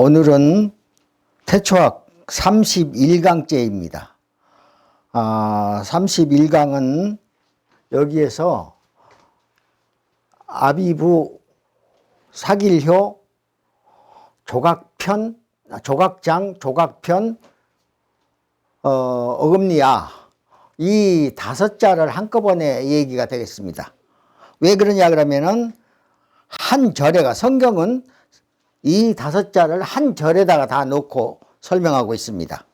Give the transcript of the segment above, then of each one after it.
오늘은 태초학 31강째입니다. 31강은 여기에서 아비부, 사길효, 조각편, 조각장, 조각편, 어금니야, 이 5자를 한꺼번에 얘기가 되겠습니다. 왜 그러냐 그러면은 한 절에가, 성경은 이 5자를 한 절에다가 다 놓고 설명하고 있습니다.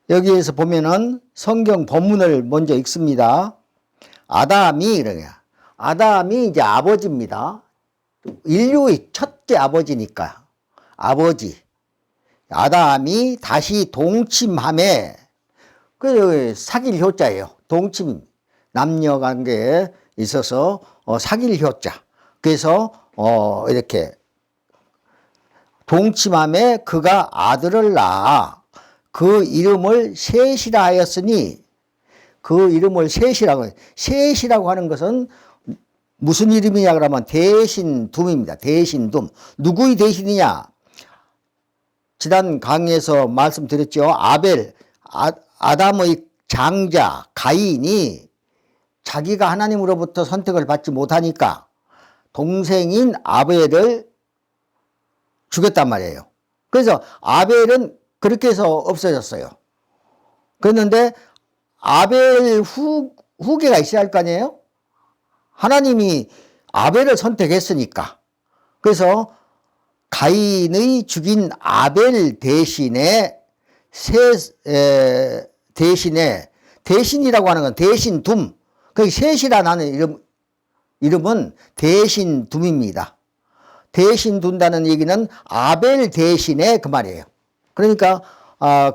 여기에서 보면은 성경 본문을 먼저 읽습니다. 아담이 이러냐. 아담이 이제 아버지입니다. 인류의 첫째 아버지니까. 아버지. 아담이 다시 동침함에, 그 사귈 효자예요. 동침. 남녀 관계에 있어서 사귈 효자. 그래서 이렇게 동침함에 그가 아들을 낳아 그 이름을 셋이라 하였으니, 그 이름을 셋이라고 해요. 셋이라고 하는 것은 무슨 이름이냐 그러면 대신둠입니다. 대신둠. 누구의 대신이냐? 지난 강의에서 말씀드렸죠. 아담의 장자 가인이 자기가 하나님으로부터 선택을 받지 못하니까 동생인 아벨을 죽였단 말이에요. 그래서 아벨은 그렇게 해서 없어졌어요. 그랬는데 아벨 후계가 있어야 할 거 아니에요? 하나님이 아벨을 선택했으니까. 그래서 가인의 죽인 아벨 대신에 대신이라고 하는 건 대신둠. 그 셋이라는 이름은 대신둠입니다. 대신 둔다는 얘기는 아벨 대신에 그 말이에요. 그러니까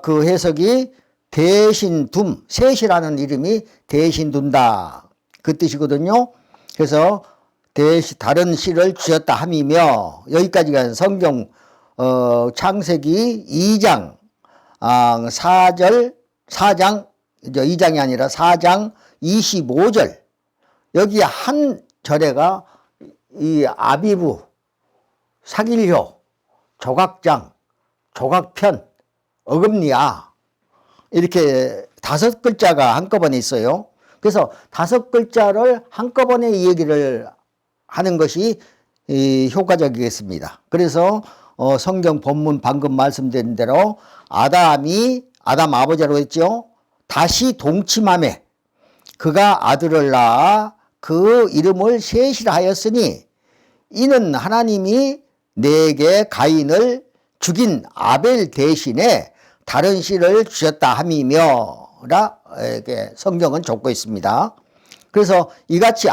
그 해석이 대신둠, 셋이라는 이름이 대신 둔다, 그 뜻이거든요. 그래서 다른 씨를 주셨다 함이며, 여기까지가 성경 창세기 2장 4장 2장이 아니라 4장 25절, 여기 한 절에가 이 아비부, 사길효, 조각장, 조각편, 어금니야, 이렇게 5글자가 한꺼번에 있어요. 그래서 5글자를 한꺼번에 얘기를 하는 것이 효과적이겠습니다. 그래서 성경 본문 방금 말씀드린 대로 아담 아버지라고 했죠. 다시 동침함에 그가 아들을 낳아 그 이름을 셋이라 하였으니, 이는 하나님이 내게 가인을 죽인 아벨 대신에 다른 씨를 주셨다 함이며라, 이렇게 성경은 적고 있습니다. 그래서 이같이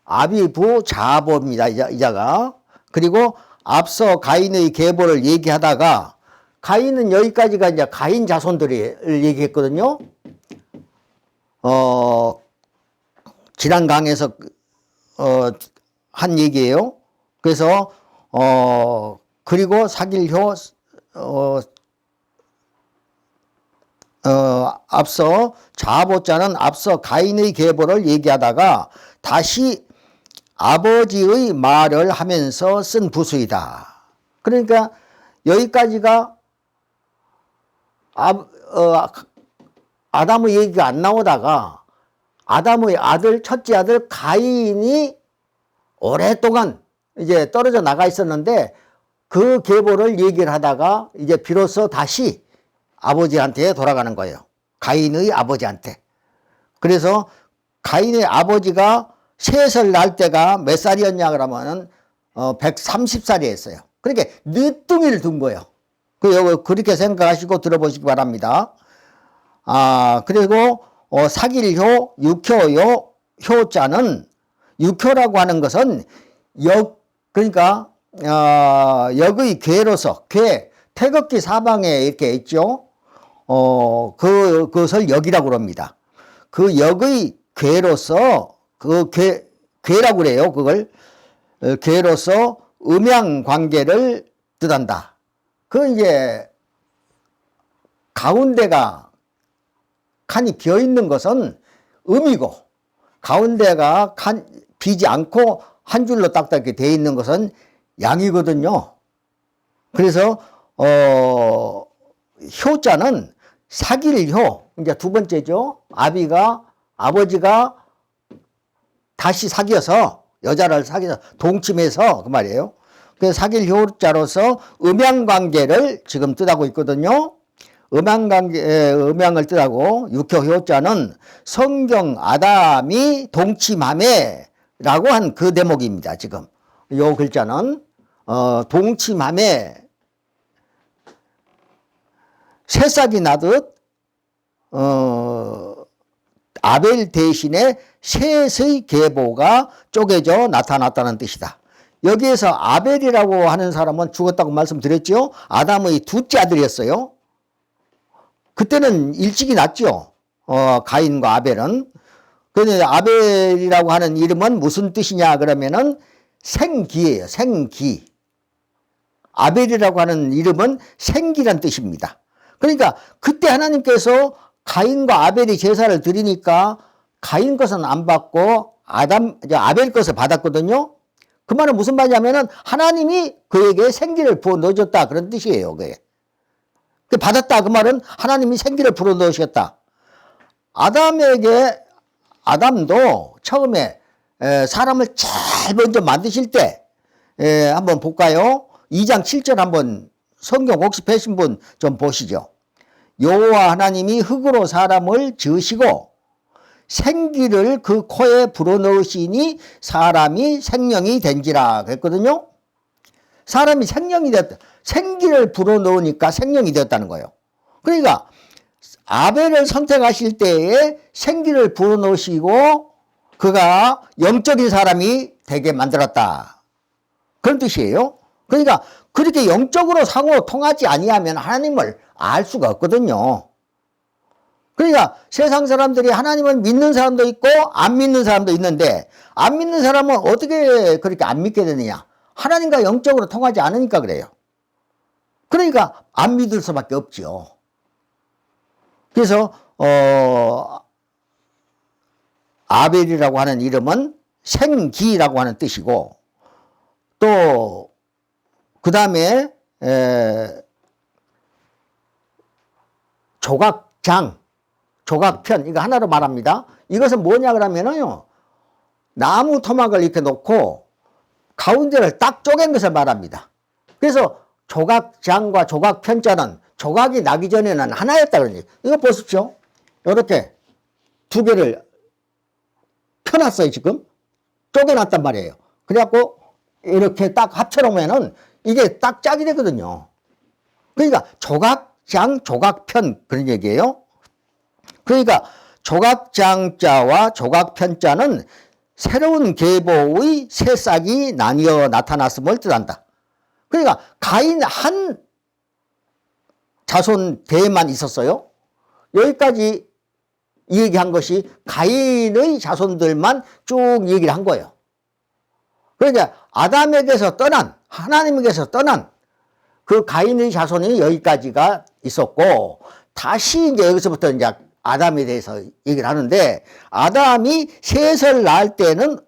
아비부자보입니다. 이자가. 그리고 앞서 가인의 계보를 얘기하다가, 가인은 여기까지가 이제 가인 자손들을 얘기했거든요. 지난 강에서 한 얘기예요. 그래서 그리고 사길효, 앞서 자보자는 앞서 가인의 계보를 얘기하다가 다시 아버지의 말을 하면서 쓴 부수이다. 그러니까 여기까지가 아담의 얘기가 안 나오다가 아담의 첫째 아들 가인이 오랫동안 이제 떨어져 나가 있었는데, 그 계보를 얘기를 하다가 이제 비로소 다시 아버지한테 돌아가는 거예요. 가인의 아버지한테. 그래서 가인의 아버지가 셋을 낳을 때가 몇 살이었냐 그러면은 130살이었어요. 그러니까 늦둥이를 둔 거예요. 그렇게 생각하시고 들어보시기 바랍니다. 그리고 사길효, 육효요, 효자는, 육효라고 하는 것은 그러니까 역의 괴로서, 태극기 사방에 이렇게 있죠. 그것을 역이라고 합니다. 그 역의 괴로서, 괴라고 그래요. 그걸 괴로서 음양 관계를 뜻한다. 이제 가운데가 칸이 비어 있는 것은 음이고, 가운데가 비지 않고 한 줄로 딱딱 이렇게 되어 있는 것은 양이거든요. 그래서 효자는 사귈 효, 이제 두 번째죠. 아버지가 다시 사귀어서, 여자를 사귀어서, 동침해서, 그 말이에요. 그래서 사귈 효자로서 음양관계를 지금 뜻하고 있거든요. 음양을 뜻하고, 육효 효자는 성경 아담이 동침하매라고 한 그 대목입니다. 지금. 요 글자는, 동침하매, 새싹이 나듯, 아벨 대신에 셋의 계보가 쪼개져 나타났다는 뜻이다. 여기에서 아벨이라고 하는 사람은 죽었다고 말씀드렸죠. 아담의 둘째 아들이었어요. 그때는 일찍이 났죠. 가인과 아벨은. 그런데 아벨이라고 하는 이름은 무슨 뜻이냐 그러면은 생기예요. 생기. 아벨이라고 하는 이름은 생기란 뜻입니다. 그러니까 그때 하나님께서 가인과 아벨이 제사를 드리니까 가인 것은 안 받고 아벨 것을 받았거든요. 그 말은 무슨 말이냐면은 하나님이 그에게 생기를 부어 넣어줬다 그런 뜻이에요. 그게. 받았다 그 말은 하나님이 생기를 불어 넣으셨다. 아담도 처음에 사람을 제일 먼저 만드실 때 한번 볼까요? 2장 7절 한번 성경 혹시 펴신 분 좀 보시죠. 여호와 하나님이 흙으로 사람을 지으시고 생기를 그 코에 불어넣으시니 사람이 생명이 된지라 그랬거든요. 사람이 생명이 되었다. 생기를 불어넣으니까 생명이 되었다는 거예요. 그러니까 아벨을 선택하실 때에 생기를 불어넣으시고 그가 영적인 사람이 되게 만들었다. 그런 뜻이에요. 그러니까 그렇게 영적으로 상호 통하지 아니하면 하나님을 알 수가 없거든요. 그러니까 세상 사람들이 하나님을 믿는 사람도 있고 안 믿는 사람도 있는데 안 믿는 사람은 어떻게 그렇게 안 믿게 되느냐. 하나님과 영적으로 통하지 않으니까 그래요. 그러니까 안 믿을 수밖에 없죠. 그래서 아벨이라고 하는 이름은 생기라고 하는 뜻이고 또 그 다음에 조각편 이거 하나로 말합니다. 이것은 뭐냐 그러면은요 나무 토막을 이렇게 놓고 가운데를 딱 쪼갠 것을 말합니다. 그래서 조각장과 조각편자는 조각이 나기 전에는 하나였다 그러지. 이거 보십시오. 이렇게 두 개를 펴놨어요. 지금 쪼개놨단 말이에요. 그래갖고 이렇게 딱 합쳐놓으면은 이게 딱 짝이 되거든요. 그러니까 조각장 조각편 그런 얘기예요. 그러니까 조각장자와 조각편자는 새로운 계보의 새싹이 나뉘어 나타났음을 뜻한다. 그러니까 가인 한 자손 대만 있었어요. 여기까지 얘기한 것이 가인의 자손들만 쭉 얘기를 한 거예요. 그러니까 아담에게서 떠난 하나님에게서 떠난 그 가인의 자손이 여기까지가 있었고 다시 이제 여기서부터 이제 아담에 대해서 얘기를 하는데 아담이 셋을 낳을 때는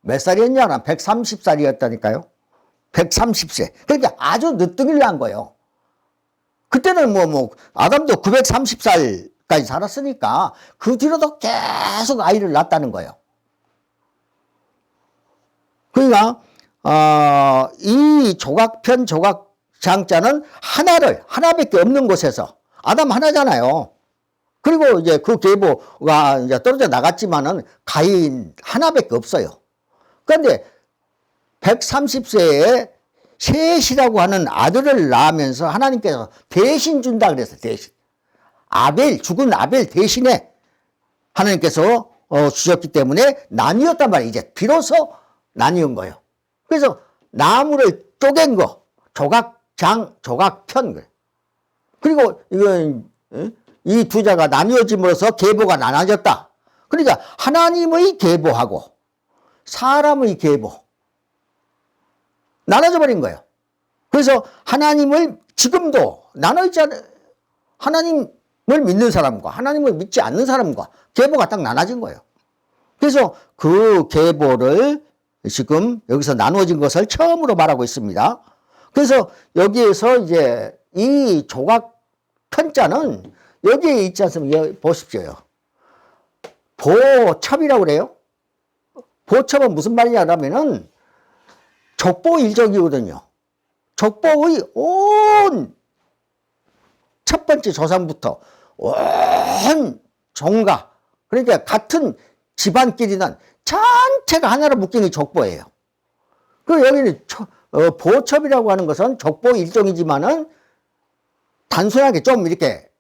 몇 살이었냐? 130살이었다니까요. 130세. 그러니까 아주 늦둥이를 낳은 거예요. 그때는 아담도 930살까지 살았으니까 그 뒤로도 계속 아이를 낳았다는 거예요. 그러니까 이 조각편 조각장자는 하나밖에 없는 곳에서 아담 하나잖아요. 그리고 이제 그 계보가 이제 떨어져 나갔지만은 가인 하나밖에 없어요. 그런데 130세에 셋이라고 하는 아들을 낳으면서 하나님께서 대신 준다 그랬어요. 대신. 죽은 아벨 대신에 하나님께서 주셨기 때문에 나뉘었단 말이에요. 이제 비로소 나뉘은 거예요. 그래서 나무를 쪼갠 거, 조각장, 조각편. 그리고 이건 이 두 자가 나뉘어짐으로써 계보가 나눠졌다. 그러니까 하나님의 계보하고 사람의 계보 나눠져 버린 거예요. 그래서 하나님을 지금도 나눠있잖아요. 하나님을 믿는 사람과 하나님을 믿지 않는 사람과 계보가 딱 나눠진 거예요. 그래서 그 계보를 지금 여기서 나누어진 것을 처음으로 말하고 있습니다. 그래서 여기에서 이제 이 조각 편자는 여기에 있지 않습니까? 보십시오. 보첩이라고 그래요. 보첩은 무슨 말이냐면은 족보 일정이거든요. 족보의 온 첫 번째 조상부터 온 종가, 그러니까 같은 집안끼리는 전체가 하나로 묶인 게 족보예요. 그 여기는 보첩이라고 하는 것은 족보 일종이지만은 단순하게 좀 이렇게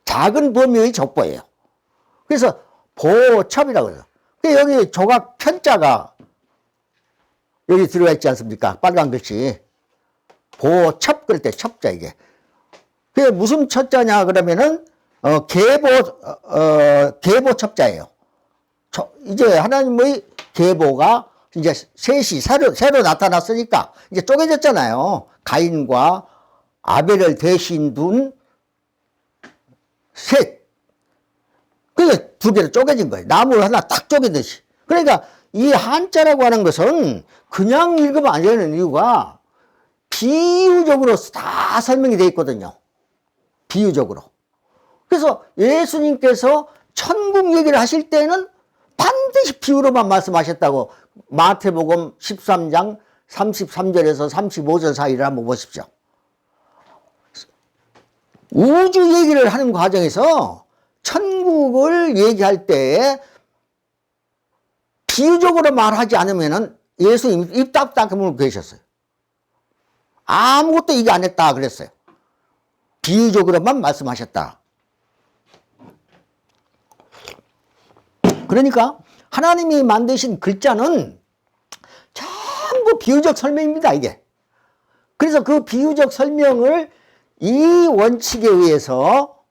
작은 범위의 족보예요. 그래서 보첩이라고 해요. 근데 여기 조각 편자가 여기 들어가 있지 않습니까? 빨간 글씨. 보첩 그럴 때 첩자 이게. 그게 무슨 첩자냐 그러면은 계보첩자예요. 이제 하나님의 계보가 이제 셋이 새로 나타났으니까 이제 쪼개졌잖아요. 가인과 아벨을 대신 둔 셋. 그게 두 개로 쪼개진 거예요. 나무를 하나 딱 쪼개듯이. 그러니까 이 한자라고 하는 것은 그냥 읽으면 안 되는 이유가 비유적으로 다 설명이 되어 있거든요. 비유적으로. 그래서 예수님께서 천국 얘기를 하실 때는 반드시 비유로만 말씀하셨다고 마태복음 13장 33절에서 35절 사이를 한번 보십시오. 우주 얘기를 하는 과정에서 천국을 얘기할 때에 비유적으로 말하지 않으면은 예수님 입 딱 다물고 계셨어요. 아무것도 얘기 안 했다 그랬어요. 비유적으로만 말씀하셨다. 그러니까 하나님이 만드신 글자는 전부 비유적 설명입니다, 이게. 그래서 그 비유적 설명을 이 원칙에 의해서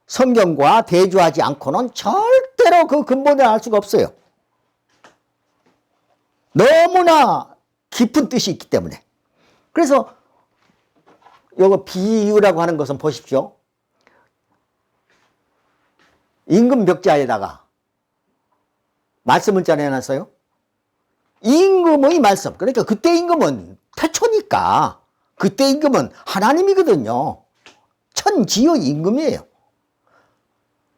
성경과 대조하지 않고는 절대로 그 근본을 알 수가 없어요. 너무나 깊은 뜻이 있기 때문에. 그래서 요거 비유라고 하는 것은 보십시오. 임금벽자에다가 말씀을 짜내놨어요. 임금의 말씀. 그러니까 그때 임금은 태초니까 그때 임금은 하나님이거든요. 천지의 임금이에요.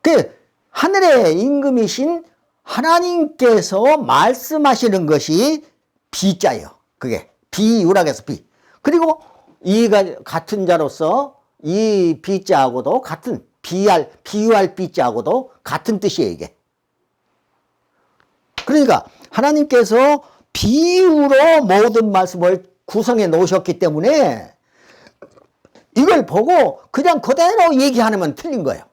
그 하늘의 임금이신 하나님께서 말씀하시는 것이 비자예요. 그게 비유라고 해서 비. 그리고 이가 같은 자로서 이 비자하고도 같은 비유할 비자하고도 같은 뜻이에요, 이게. 그러니까 하나님께서 비유로 모든 말씀을 구성해 놓으셨기 때문에 이걸 보고 그냥 그대로 얘기하면 틀린 거예요.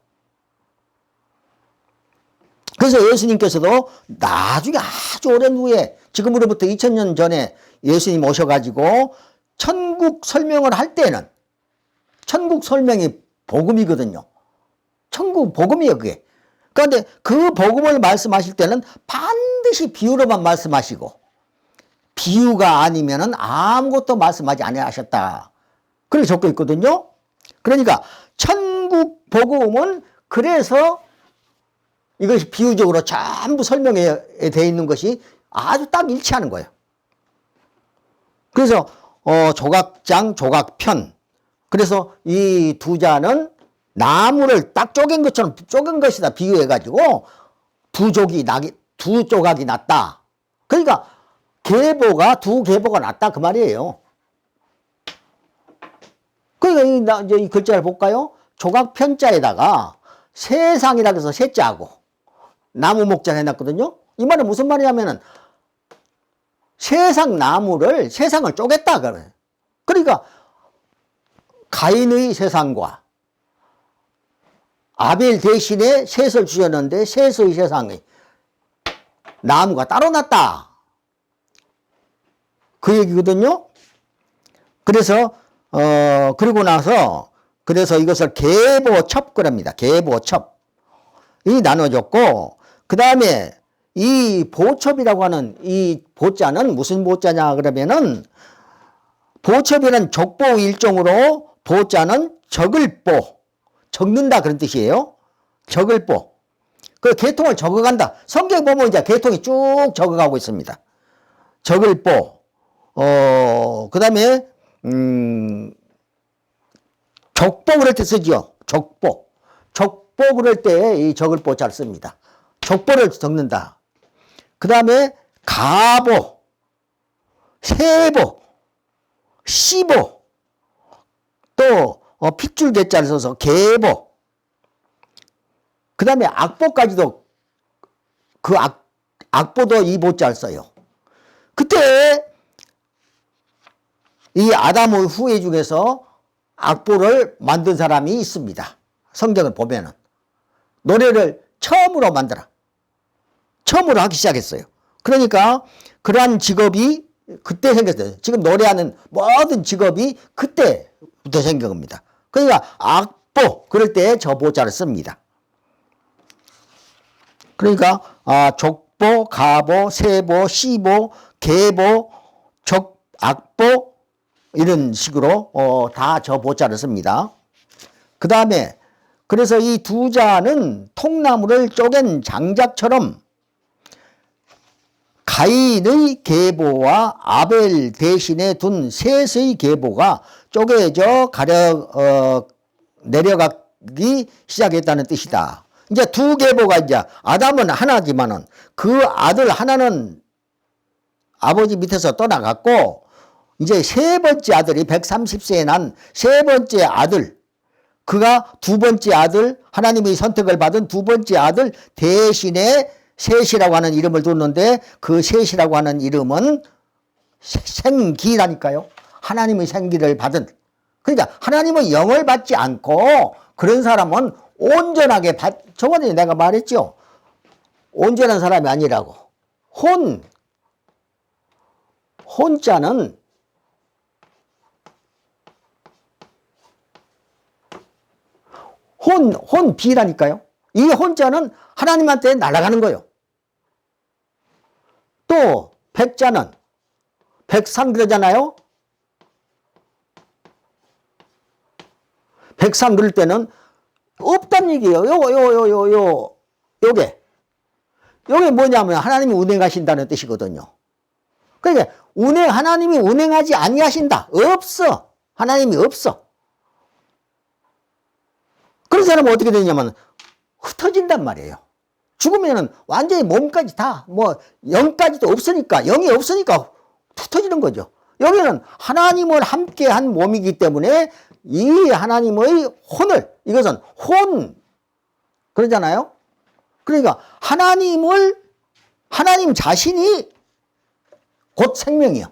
그래서 예수님께서도 나중에 아주 오랜 후에 지금으로부터 2000년 전에 예수님 오셔가지고 천국 설명을 할 때는 천국 설명이 복음이거든요. 천국 복음이에요, 그게. 그런데 그 복음을 말씀하실 때는 반드시 비유로만 말씀하시고 비유가 아니면은 아무것도 말씀하지 않으셨다. 그렇게 적혀 있거든요. 그러니까 천국 복음은 그래서 이것이 비유적으로 전부 설명에 되어 있는 것이 아주 딱 일치하는 거예요. 그래서 조각장, 조각편. 그래서 이 두 자는 나무를 딱 쪼갠 것처럼 쪼갠 것이다 비유해가지고 두 조각이 났다. 그러니까 두 계보가 났다 그 말이에요. 그러니까 이제 이 글자를 볼까요? 조각편자에다가 세상이라고 해서 세자하고 나무 목자를 해놨거든요. 이 말은 무슨 말이냐면은 세상을 쪼갰다 그래요. 그러니까 가인의 세상과 아벨 대신에 셋을 주셨는데 셋의 세상이 나무가 따로 났다. 그 얘기거든요. 그래서 그러고 나서 그래서 이것을 계보첩 그럽니다. 계보첩. 이 나눠졌고 그 다음에 이 보첩이라고 하는 이 보자는 무슨 보자냐 그러면은 보첩이라는 족보 일종으로 보자는 적을보 적는다 그런 뜻이에요. 적을보 그 계통을 적어간다. 성경 보면 이제 계통이 쭉 적어가고 있습니다. 적을보, 그 다음에, 족보 그럴 때 쓰죠. 족보. 족보 그럴 때 이 적을보 잘 씁니다. 족보를 적는다. 그 다음에 가보, 세보, 시보, 또 핏줄 개자를 써서 계보, 그 다음에 악보까지도 그 악보도 이 보자를 써요. 그때 이 아담의 후예 중에서 악보를 만든 사람이 있습니다. 성경을 보면은 노래를 처음으로 하기 시작했어요. 그러니까 그러한 직업이 그때 생겼어요. 지금 노래하는 모든 직업이 그때부터 생긴 겁니다. 그러니까 악보 그럴 때 저 보자를 씁니다. 그러니까 족보, 가보, 세보, 시보, 계보, 악보 이런 식으로 다 저 보자를 씁니다. 그 다음에 그래서 이 두 자는 통나무를 쪼갠 장작처럼 가인의 계보와 아벨 대신에 둔 셋의 계보가 쪼개져 내려가기 시작했다는 뜻이다. 이제 두 계보가 이제 아담은 하나지만은 그 아들 하나는 아버지 밑에서 떠나갔고 이제 세 번째 아들이 130세에 난 세 번째 아들, 그가 두 번째 아들, 하나님의 선택을 받은 두 번째 아들 대신에 셋이라고 하는 이름을 뒀는데 그 셋이라고 하는 이름은 생기라니까요. 하나님의 생기를 받은. 그러니까 하나님의 영을 받지 않고 그런 사람은 온전하게 저번에 내가 말했죠. 온전한 사람이 아니라고. 혼자는 혼비라니까요. 이 혼자는 하나님한테 날아가는 거예요. 또 백자는 백상 그러잖아요. 백상 그럴 때는 없단 얘기예요. 요게 뭐냐면 하나님이 운행하신다는 뜻이거든요. 그러니까 하나님이 운행하지 아니하신다. 없어. 하나님이 없어. 그런 사람은 어떻게 되냐면 흩어진단 말이에요. 죽으면은 완전히 몸까지 다 영까지도 없으니까, 영이 없으니까 흩어지는 거죠. 여기는 하나님을 함께 한 몸이기 때문에 이 하나님의 이것은 그러잖아요. 그러니까 하나님 자신이 곧 생명이요.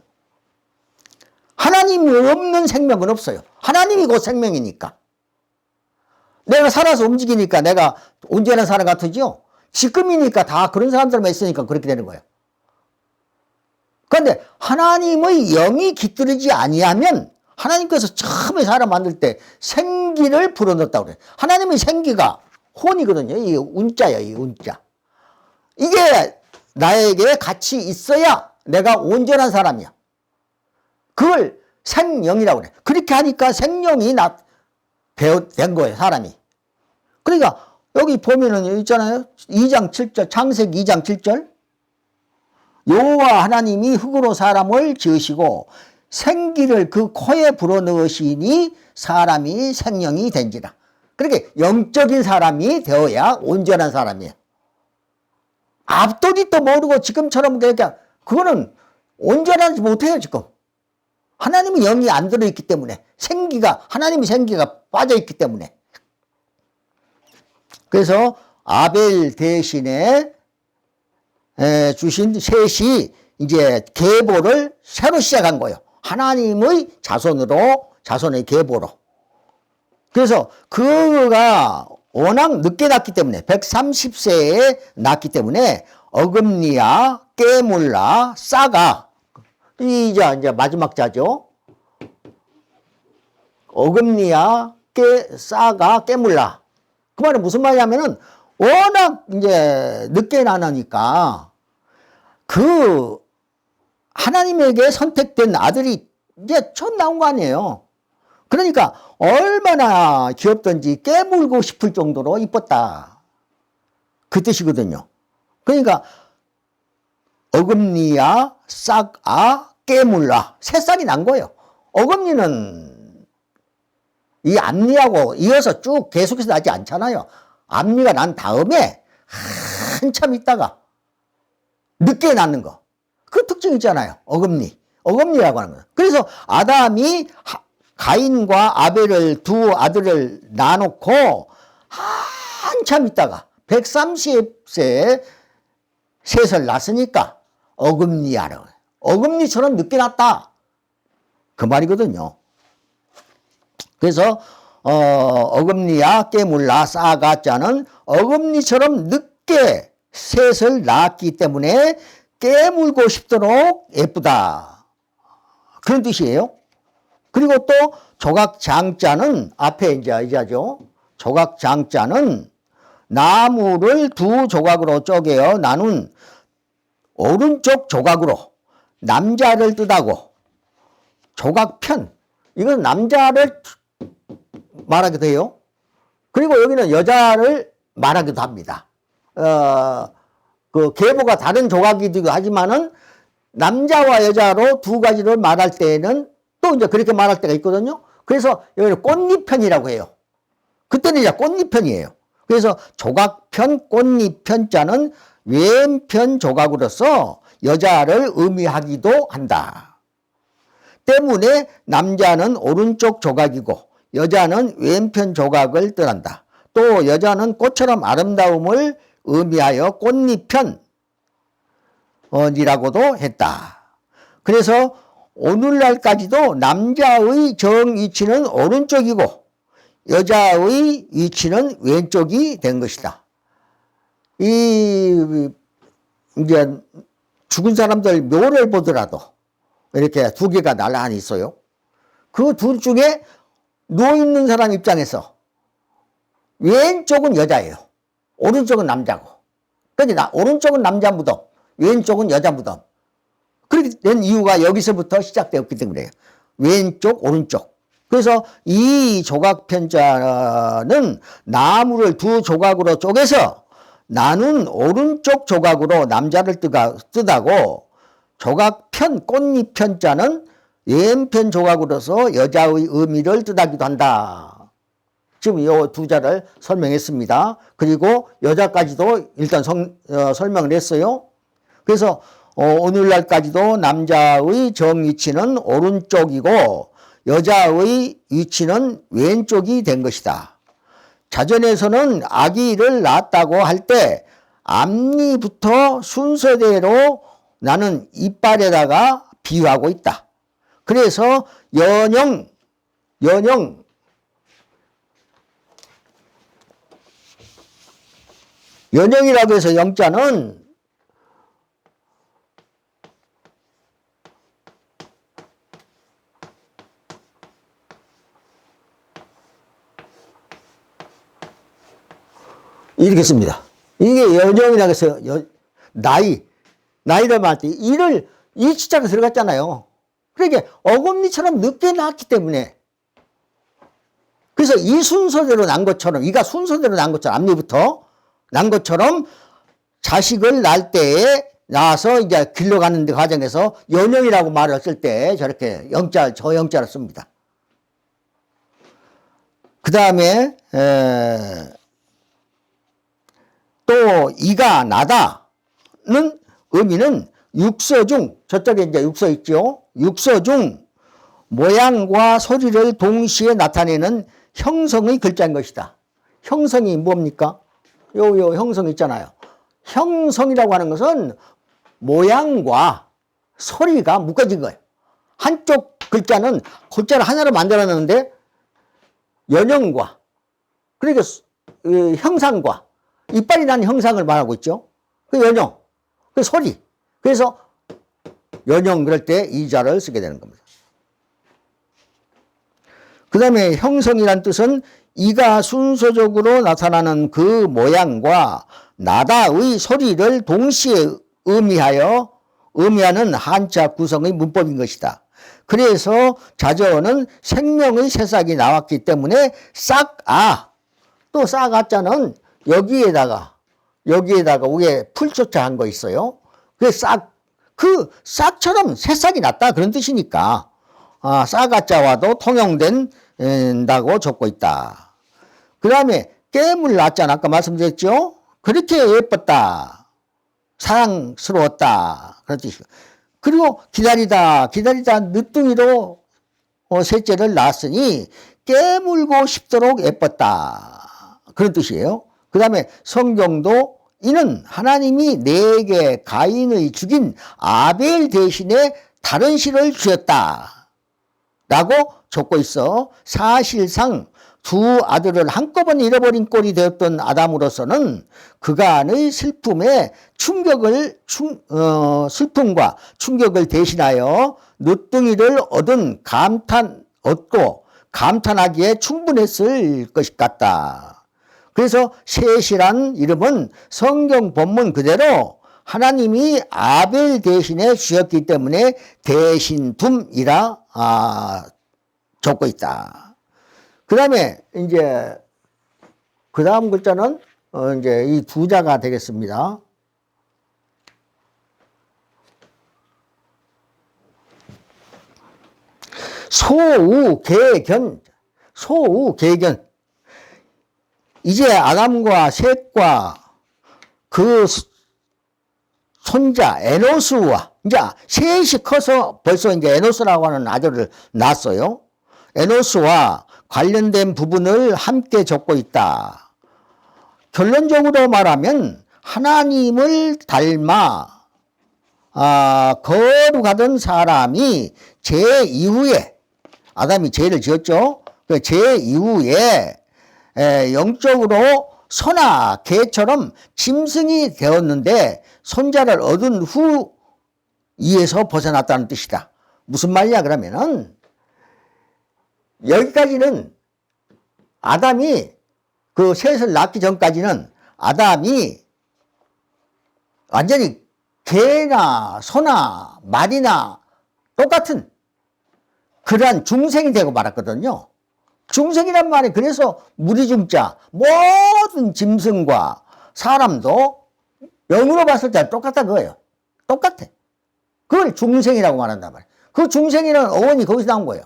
하나님이 없는 생명은 없어요. 하나님이 곧 생명이니까. 내가 살아서 움직이니까 내가 온전한 사람 같으죠? 지금이니까 다 그런 사람들만 있으니까 그렇게 되는 거예요. 그런데 하나님의 영이 깃들이지 아니하면 하나님께서 처음에 사람 만들 때 생기를 불어넣었다고 그래요. 하나님의 생기가 혼이거든요. 이 운자예요. 이 운자. 이게 나에게 같이 있어야 내가 온전한 사람이야. 그걸 생령이라고 그래. 그렇게 하니까 생명이 된 거예요. 사람이. 그러니까 여기 보면은 있잖아요. 2장 7절 창세기 2장 7절 여호와 하나님이 흙으로 사람을 지으시고 생기를 그 코에 불어넣으시니 사람이 생명이 된지라. 그렇게 영적인 사람이 되어야 온전한 사람이에요. 앞도리도 모르고 지금처럼 그거는 온전하지 못해요. 지금 하나님의 영이 안 들어있기 때문에 하나님의 생기가 빠져있기 때문에. 그래서 아벨 대신에 주신 셋이 이제 계보를 새로 시작한 거예요. 하나님의 자손의 계보로. 그래서 그가 워낙 늦게 낳기 때문에 130세에 낳기 때문에 어금니야, 깨물라, 싸가 이제 마지막 자죠. 어금니야, 싸가, 깨물라. 그 말은 무슨 말이냐면은 워낙 이제 늦게 낳으니까 그 하나님에게 선택된 아들이 이제 처음 나온 거 아니에요. 그러니까 얼마나 귀엽던지 깨물고 싶을 정도로 이뻤다. 그 뜻이거든요. 그러니까 어금니야, 싹아, 깨물라. 세 쌀이 난 거예요. 어금니는 이 앞니하고 이어서 쭉 계속해서 나지 않잖아요. 앞니가 난 다음에 한참 있다가 늦게 낳는 거. 그 특징 있잖아요. 어금니. 어금니라고 하는 거예요. 그래서 아담이 가인과 아벨을 두 아들을 낳아놓고 한참 있다가 130세에 셋을 낳았으니까 어금니야라고. 어금니처럼 늦게 낳았다. 그 말이거든요. 그래서 어금니야 깨물라 싸가자는 어금니처럼 늦게 셋을 낳았기 때문에 깨물고 싶도록 예쁘다. 그런 뜻이에요. 그리고 또 조각장자는 앞에 이제 의자죠. 조각장자는 나무를 두 조각으로 쪼개어 나눈 오른쪽 조각으로 남자를 뜻하고 조각편 이건 남자를 말하기도 해요. 그리고 여기는 여자를 말하기도 합니다. 그 계보가 다른 조각이기도 하지만은 남자와 여자로 두 가지를 말할 때에는 또 이제 그렇게 말할 때가 있거든요. 그래서 여기는 꽃잎편이라고 해요. 그때는 이제 꽃잎편이에요. 그래서 조각편, 꽃잎편자는 왼편 조각으로서 여자를 의미하기도 한다. 때문에 남자는 오른쪽 조각이고 여자는 왼편 조각을 뜻한다. 또 여자는 꽃처럼 아름다움을 의미하여 꽃잎편이라고도 했다. 그래서 오늘날까지도 남자의 정위치는 오른쪽이고 여자의 위치는 왼쪽이 된 것이다. 이제 죽은 사람들 묘를 보더라도 이렇게 두 개가 나란히 있어요. 그 둘 중에 누워있는 사람 입장에서 왼쪽은 여자예요. 오른쪽은 남자고. 그러니까 오른쪽은 남자 무덤, 왼쪽은 여자 무덤. 그렇게 된 이유가 여기서부터 시작되었기 때문에요. 왼쪽, 오른쪽. 그래서 이 조각편자는 나무를 두 조각으로 쪼개서 나눈 오른쪽 조각으로 남자를 뜻하고 조각편, 꽃잎편자는 왼편 조각으로서 여자의 의미를 뜻하기도 한다. 지금 이 두 자를 설명했습니다. 그리고 여자까지도 일단 설명을 했어요. 그래서 오늘날까지도 남자의 정위치는 오른쪽이고 여자의 위치는 왼쪽이 된 것이다. 자전에서는 아기를 낳았다고 할 때 앞니부터 순서대로 나는 이빨에다가 비유하고 있다. 그래서 연영이라고 해서 영자는 이렇게 씁니다. 이게 연영이라고 해서 나이를 말할 때 이 치자가 들어갔잖아요. 그러니까 어금니처럼 늦게 낳았기 때문에 그래서 이 순서대로 난 것처럼 이가 순서대로 난 것처럼 앞니부터 난 것처럼 자식을 낳을 때에 낳아서 이제 길러가는 데 과정에서 연영이라고 말을 쓸 때 저렇게 저 영자를 씁니다. 그 다음에 또 이가 나다는 의미는 육서 중 저쪽에 이제 육서 있죠. 육서 중 모양과 소리를 동시에 나타내는 형성의 글자인 것이다. 형성이 뭡니까? 요 형성 있잖아요. 형성이라고 하는 것은 모양과 소리가 묶어진 거예요. 한쪽 글자를 하나로 만들어놨는데 연형과 그러니까 형상과 이빨이 난 형상을 말하고 있죠. 그 연형, 그 소리. 그래서 연형 그럴 때 이자를 쓰게 되는 겁니다. 그 다음에 형성이란 뜻은 이가 순서적으로 나타나는 그 모양과 나다의 소리를 동시에 의미하는 한자 구성의 문법인 것이다. 그래서 자저어는 생명의 새싹이 나왔기 때문에 또 싹아자는 여기에다가 위에 풀조차 한 거 있어요. 그게 그 싹처럼 새싹이 났다 그런 뜻이니까 싹가짜와도 통용된다고 적고 있다. 그 다음에 깨물 났잖아. 아까 말씀드렸죠. 그렇게 예뻤다. 사랑스러웠다. 그런 뜻이고. 그리고 기다리다 늦둥이로 셋째를 낳았으니 깨물고 싶도록 예뻤다. 그런 뜻이에요. 그 다음에 성경도 이는 하나님이 내게 가인의 죽인 아벨 대신에 다른 씨를 주었다 라고 적고 있어. 사실상 두 아들을 한꺼번에 잃어버린 꼴이 되었던 아담으로서는 그간의 슬픔과 충격을 대신하여 늦둥이를 얻고 감탄하기에 충분했을 것 같다. 그래서 셋이란 이름은 성경 본문 그대로 하나님이 아벨 대신에 주셨기 때문에 대신둠이라 적고 있다. 그 다음에 이제 그 다음 글자는 이제 이 부자가 되겠습니다. 소우개견. 이제 아담과 셋과 그 손자 에노스와 이제 셋이 커서 벌써 이제 에노스라고 하는 아들을 낳았어요. 에노스와 관련된 부분을 함께 적고 있다. 결론적으로 말하면 하나님을 닮아 거룩하던 사람이 죄 이후에 아담이 죄를 지었죠. 그 죄 이후에 영적으로 소나 개처럼 짐승이 되었는데 손자를 얻은 후 이에서 벗어났다는 뜻이다. 무슨 말이냐 그러면은 여기까지는 아담이 그 셋을 낳기 전까지는 아담이 완전히 개나 소나 말이나 똑같은 그러한 중생이 되고 말았거든요. 중생이란 말이 그래서 무리중자 모든 짐승과 사람도 영으로 봤을 때 똑같다 그거예요. 똑같아. 그걸 중생이라고 말한단 말이에요. 그 중생이라는 어원이 거기서 나온 거예요.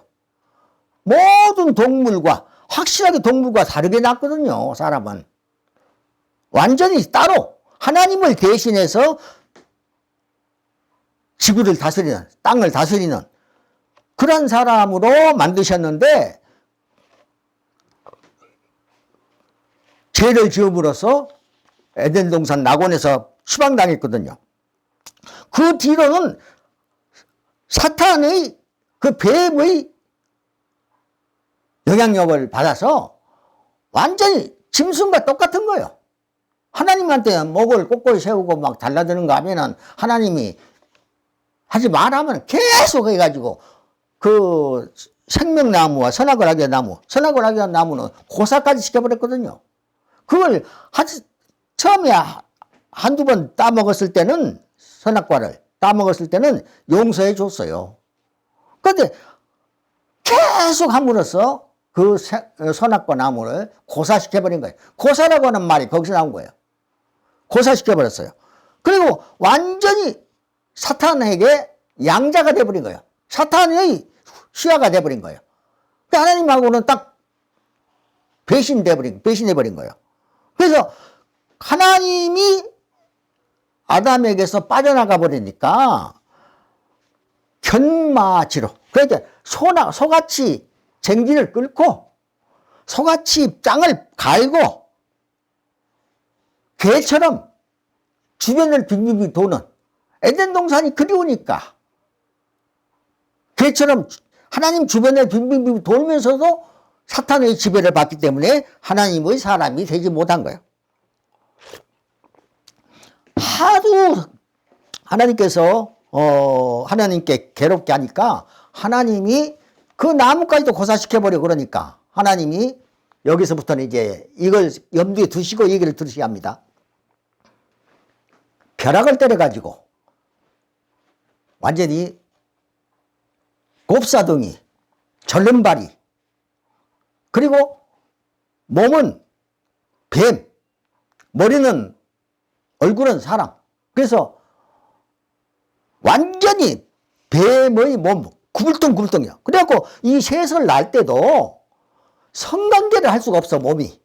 모든 동물과 확실하게 동물과 다르게 났거든요. 사람은 완전히 따로 하나님을 대신해서 지구를 다스리는 땅을 다스리는 그런 사람으로 만드셨는데 죄를 지음으로써 에덴 동산 낙원에서 추방당했거든요. 그 뒤로는 사탄의 그 뱀의 영향력을 받아서 완전히 짐승과 똑같은 거예요. 하나님한테 목을 꼿꼿이 세우고 막 달라드는 거 하면은 하나님이 하지 말하면 계속 해가지고 그 생명나무와 선악을 알게 한 나무, 선악을 알게 한 나무는 고사까지 시켜버렸거든요. 그걸 처음에 한두 번 따먹었을 때는 선악과를 따먹었을 때는 용서해 줬어요. 그런데 계속 함으로써 그 선악과 나무를 고사시켜버린 거예요. 고사라고 하는 말이 거기서 나온 거예요. 고사시켜버렸어요. 그리고 완전히 사탄에게 양자가 돼버린 거예요. 사탄의 시야가 돼버린 거예요. 하나님하고는 딱 배신해버린 거예요. 그래서 하나님이 아담에게서 빠져나가 버리니까 견마지로, 그러니까 소같이 쟁기를 끌고 소같이 땅을 갈고 개처럼 주변을 빙빙 도는 에덴 동산이 그리우니까 개처럼 하나님 주변을 빙빙 돌면서도 사탄의 지배를 받기 때문에 하나님의 사람이 되지 못한 거예요. 하도 하나님께서 하나님께 괴롭게 하니까 하나님이 그 나무까지도 고사시켜버려. 그러니까 하나님이 여기서부터는 이제 이걸 염두에 두시고 얘기를 들으셔야 합니다. 벼락을 때려가지고 완전히 곱사등이 절름발이 그리고 몸은 뱀, 머리는 얼굴은 사람. 그래서 완전히 뱀의 몸, 구불뚱구불뚱이야. 그래갖고 이 셋을 낳을 때도 성관계를 할 수가 없어, 몸이.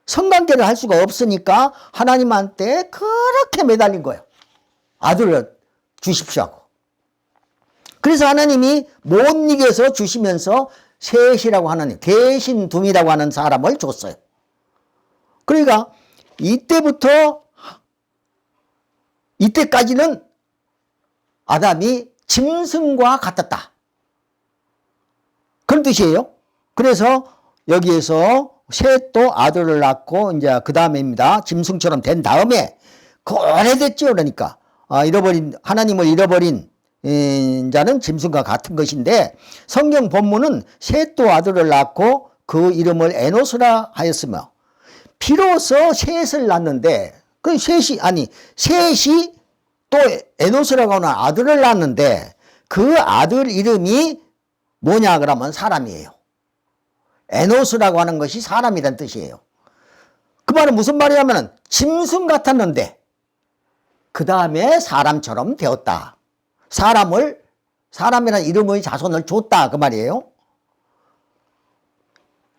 성관계를 할 수가 없으니까 하나님한테 그렇게 매달린 거예요. 아들을 주십시오 하고. 그래서 하나님이 못 이겨서 주시면서 셋이라고 하는, 계신둠이라고 하는 사람을 줬어요. 그러니까 이때까지는 아담이 짐승과 같았다. 그런 뜻이에요. 그래서 여기에서 셋도 아들을 낳고 이제 그 다음에입니다. 짐승처럼 된 다음에 오래됐죠. 그러니까 하나님을 잃어버린 자는 짐승과 같은 것인데 성경 본문은 셋도 아들을 낳고 그 이름을 에노스라 하였으며 비로소 셋을 낳는데 그 셋이 또 에노스라고 하는 아들을 낳는데 그 아들 이름이 뭐냐 그러면 사람이에요. 에노스라고 하는 것이 사람이란 뜻이에요. 그 말은 무슨 말이냐면 짐승 같았는데 그 다음에 사람처럼 되었다. 사람이라는 이름의 자손을 줬다 그 말이에요.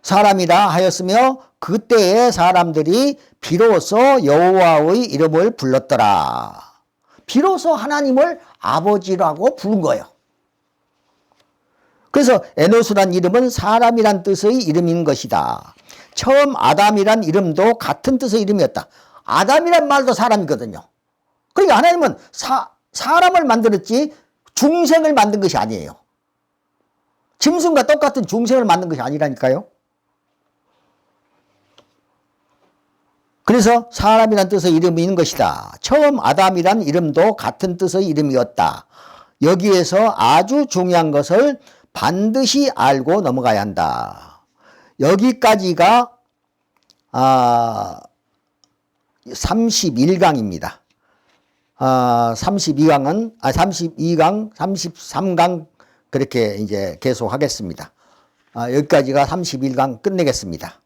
사람이라 하였으며 그때의 사람들이 비로소 여호와의 이름을 불렀더라. 비로소 하나님을 아버지라고 부른 거예요. 그래서 에노스란 이름은 사람이란 뜻의 이름인 것이다. 처음 아담이란 이름도 같은 뜻의 이름이었다. 아담이란 말도 사람이거든요. 그러니까 하나님은 사람을 만들었지 중생을 만든 것이 아니에요. 짐승과 똑같은 중생을 만든 것이 아니라니까요. 그래서 사람이란 뜻의 이름인 것이다. 처음 아담이란 이름도 같은 뜻의 이름이었다. 여기에서 아주 중요한 것을 반드시 알고 넘어가야 한다. 여기까지가 31강입니다. 32강, 33강 그렇게 이제 계속 하겠습니다. 여기까지가 31강 끝내겠습니다.